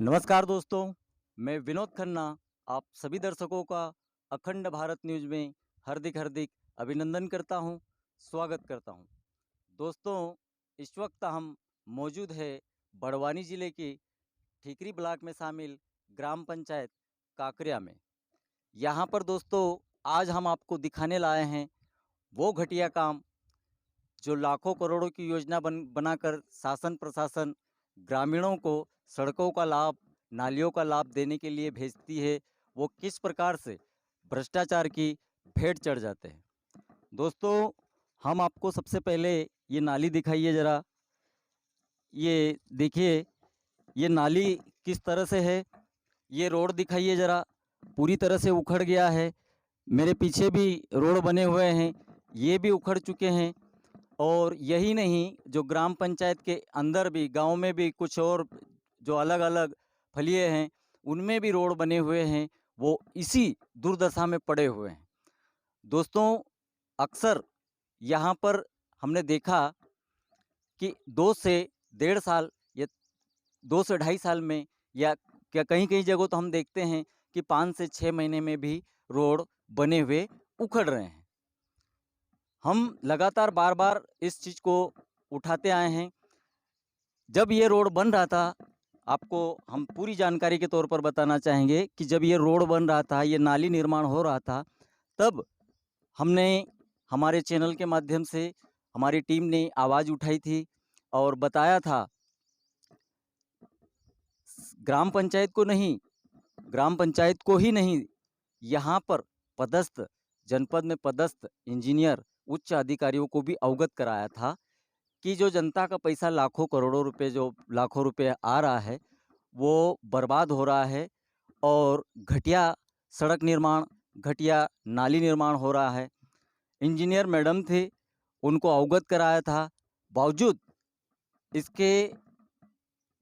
नमस्कार दोस्तों, मैं विनोद खन्ना आप सभी दर्शकों का अखंड भारत न्यूज़ में हार्दिक हार्दिक अभिनंदन करता हूं, स्वागत करता हूं। दोस्तों, इस वक्त हम मौजूद है बड़वानी ज़िले की ठीकरी ब्लॉक में शामिल ग्राम पंचायत काकरिया में। यहां पर दोस्तों आज हम आपको दिखाने लाए हैं वो घटिया काम जो लाखों करोड़ों की योजना बनाकर शासन प्रशासन ग्रामीणों को सड़कों का लाभ, नालियों का लाभ देने के लिए भेजती है, वो किस प्रकार से भ्रष्टाचार की भेंट चढ़ जाते हैं। दोस्तों, हम आपको सबसे पहले ये नाली दिखाइए ज़रा। ये देखिए, ये नाली किस तरह से है। ये रोड दिखाइए ज़रा, पूरी तरह से उखड़ गया है। मेरे पीछे भी रोड बने हुए हैं, ये भी उखड़ चुके हैं। और यही नहीं, जो ग्राम पंचायत के अंदर भी गांव में भी कुछ और जो अलग अलग फलिए हैं उनमें भी रोड बने हुए हैं, वो इसी दुर्दशा में पड़े हुए हैं। दोस्तों, अक्सर यहाँ पर हमने देखा कि 2 से 1.5 साल या 2 से 2.5 साल में, या क्या कहीं कहीं जगहों तो हम देखते हैं कि 5 से 6 महीने में भी रोड बने हुए उखड़ रहे हैं। हम लगातार बार बार इस चीज़ को उठाते आए हैं। जब ये रोड बन रहा था, आपको हम पूरी जानकारी के तौर पर बताना चाहेंगे कि जब ये रोड बन रहा था, ये नाली निर्माण हो रहा था, तब हमने हमारे चैनल के माध्यम से हमारी टीम ने आवाज़ उठाई थी और बताया था ग्राम पंचायत को नहीं, ग्राम पंचायत को ही नहीं, यहाँ पर पदस्थ, जनपद में पदस्थ इंजीनियर, उच्च अधिकारियों को भी अवगत कराया था कि जो जनता का पैसा लाखों करोड़ों रुपए, जो लाखों रुपए आ रहा है, वो बर्बाद हो रहा है और घटिया सड़क निर्माण, घटिया नाली निर्माण हो रहा है। इंजीनियर मैडम थे, उनको अवगत कराया था। बावजूद इसके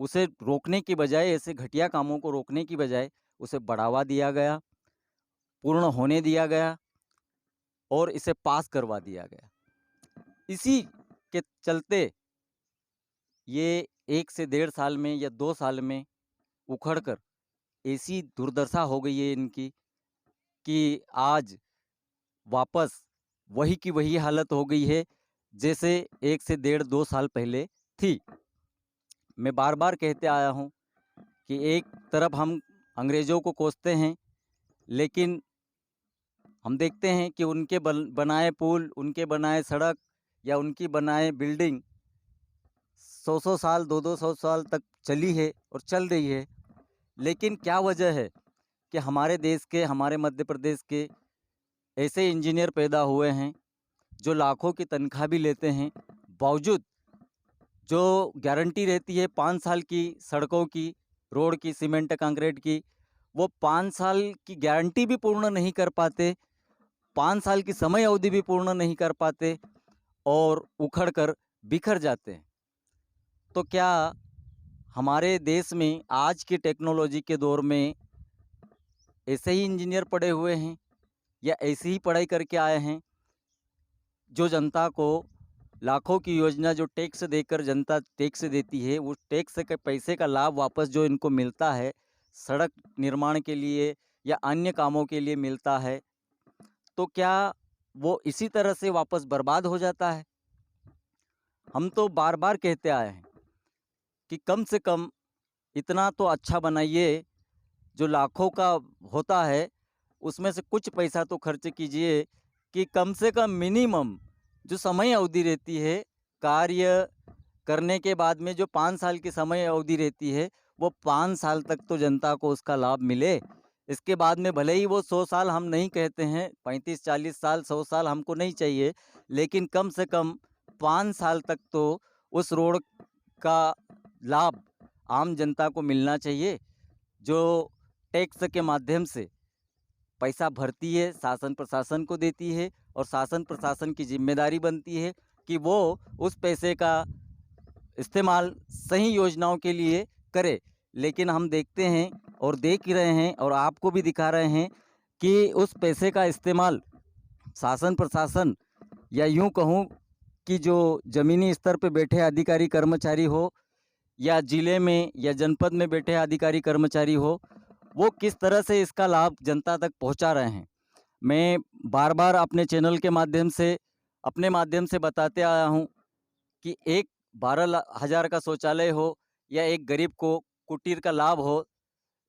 उसे रोकने की बजाय, ऐसे घटिया कामों को रोकने की बजाय उसे बढ़ावा दिया गया, पूर्ण होने दिया गया और इसे पास करवा दिया गया। इसी के चलते ये 1 से 1.5 साल में या 2 साल में उखड़कर ऐसी दुर्दशा हो गई है इनकी कि आज वापस वही की वही हालत हो गई है जैसे 1 से 1.5 2 साल पहले थी। मैं बार बार कहते आया हूँ कि एक तरफ हम अंग्रेज़ों को कोसते हैं, लेकिन हम देखते हैं कि उनके बनाए पुल, उनके बनाए सड़क या उनकी बनाए बिल्डिंग 100 साल, 200 साल तक चली है और चल रही है। लेकिन क्या वजह है कि हमारे देश के, हमारे मध्य प्रदेश के ऐसे इंजीनियर पैदा हुए हैं जो लाखों की तनख्वाह भी लेते हैं, बावजूद जो गारंटी रहती है 5 साल की सड़कों की, रोड की, सीमेंट कंक्रीट की, वो 5 साल की गारंटी भी पूर्ण नहीं कर पाते, 5 साल की समय अवधि भी पूर्ण नहीं कर पाते और उखड़ कर बिखर जाते हैं। तो क्या हमारे देश में आज की टेक्नोलॉजी के दौर में ऐसे ही इंजीनियर पढ़े हुए हैं या ऐसी ही पढ़ाई करके आए हैं जो जनता को लाखों की योजना, जो टैक्स देकर जनता टैक्स देती है, उस टैक्स के पैसे का लाभ वापस जो इनको मिलता है सड़क निर्माण के लिए या अन्य कामों के लिए मिलता है, तो क्या वो इसी तरह से वापस बर्बाद हो जाता है? हम तो बार बार कहते आए हैं कि कम से कम इतना तो अच्छा बनाइए, जो लाखों का होता है उसमें से कुछ पैसा तो खर्च कीजिए कि कम से कम मिनिमम जो समय अवधि रहती है कार्य करने के बाद में, जो 5 साल की समय अवधि रहती है, वो 5 साल तक तो जनता को उसका लाभ मिले। इसके बाद में भले ही वो 100 साल, हम नहीं कहते हैं 35-40 साल, 100 साल हमको नहीं चाहिए, लेकिन कम से कम 5 साल तक तो उस रोड का लाभ आम जनता को मिलना चाहिए, जो टैक्स के माध्यम से पैसा भरती है, शासन प्रशासन को देती है और शासन प्रशासन की जिम्मेदारी बनती है कि वो उस पैसे का इस्तेमाल सही योजनाओं के लिए करे। लेकिन हम देखते हैं और देख ही रहे हैं और आपको भी दिखा रहे हैं कि उस पैसे का इस्तेमाल शासन प्रशासन, या यूँ कहूँ कि जो ज़मीनी स्तर पे बैठे अधिकारी कर्मचारी हो या जिले में या जनपद में बैठे अधिकारी कर्मचारी हो, वो किस तरह से इसका लाभ जनता तक पहुंचा रहे हैं। मैं बार-बार अपने चैनल के माध्यम से, अपने माध्यम से बताते आया हूं कि एक 12,000 का शौचालय हो या एक गरीब को कुटीर का लाभ हो,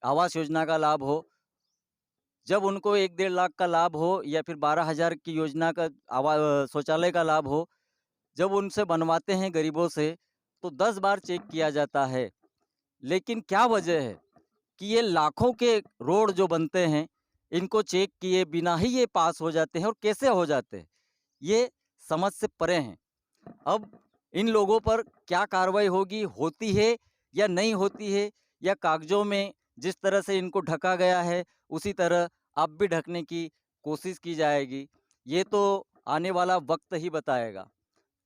आवास योजना का लाभ हो, जब उनको 1 डेढ़ लाख का लाभ हो या फिर 12,000 की योजना का शौचालय का लाभ हो, जब उनसे बनवाते हैं गरीबों से, तो 10 बार चेक किया जाता है। लेकिन क्या वजह है कि ये लाखों के रोड जो बनते हैं, इनको चेक किए बिना ही ये पास हो जाते हैं, और कैसे हो जाते हैं, ये समझ से परे हैं। अब इन लोगों पर क्या कार्रवाई होगी, होती है या नहीं होती है, या कागजों में जिस तरह से इनको ढका गया है, उसी तरह अब भी ढकने की कोशिश की जाएगी, ये तो आने वाला वक्त ही बताएगा।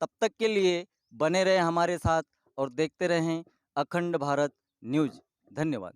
तब तक के लिए बने रहें हमारे साथ और देखते रहें अखंड भारत न्यूज़। धन्यवाद।